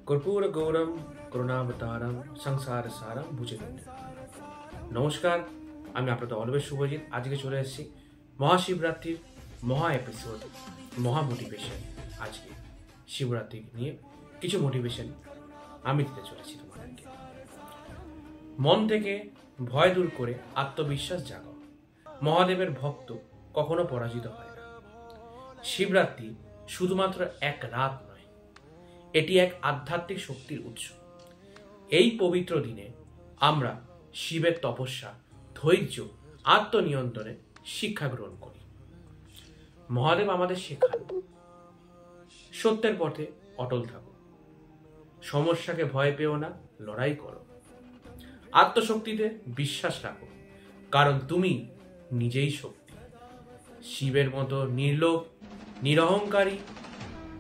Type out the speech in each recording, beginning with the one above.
कर्पूर गौरम করুণাবতারম সংসার সারম ভুজগেন্দ্র। নমস্কার, আমি আপনাদের অলওয়েজ শুভজিৎ। আজকে চলে এসেছি মহাশিবরাত্রির মহা এপিসোড, মহা মোটিভেশন। আজকে শিবরাত্রি নিয়ে কিছু মোটিভেশন আমি দিতে চলেছি তোমাদেরকে। মন থেকে ভয় দূর করে আত্মবিশ্বাস জাগাও। মহাদেবের ভক্ত কখনো পরাজিত হয় না। শিবরাত্রি শুধুমাত্র এক রাত নয়, এটি এক আধ্যাত্মিক শক্তির উৎস। এই পবিত্র দিনে আমরা শিবের তপস্যা, ধৈর্য, আত্মনিয়ন্ত্রণে শিক্ষা গ্রহণ করি। মহাদেব আমাদের শেখান, সত্যের পথে অটল থাকো, সমস্যাকে ভয় পেও না, লড়াই করো, আত্মশক্তিতে বিশ্বাস রাখো, কারণ তুমি নিজেই শক্তি। শিবের মতো নির্লোভ, নিরহংকারী,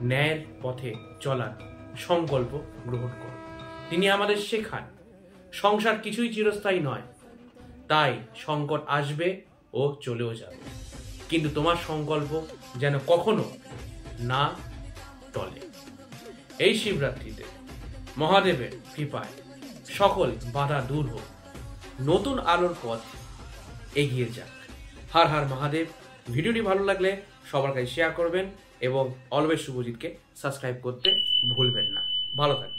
ন্যায়ের পথে চলার সংকল্প গ্রহণ করো। তিনি আমাদের শেখান সংসার কিছুই চিরস্থায়ী নয়, তাই সংকট আসবে ও চলেও যাবে, কিন্তু তোমার সংকল্প যেন কখনো না টলে। এই শিবরাত্রিতে মহাদেবের কৃপায় সকল বাধা দূর হোক, নতুন আলোর পথ এগিয়ে যাক। হর হর মহাদেব। ভিডিওটি ভালো লাগলে সবার কাছে শেয়ার করবেন এবং অলওয়েজ শুভজিৎকে সাবস্ক্রাইব করতে ভুলবেন না। ভালো থাকবেন।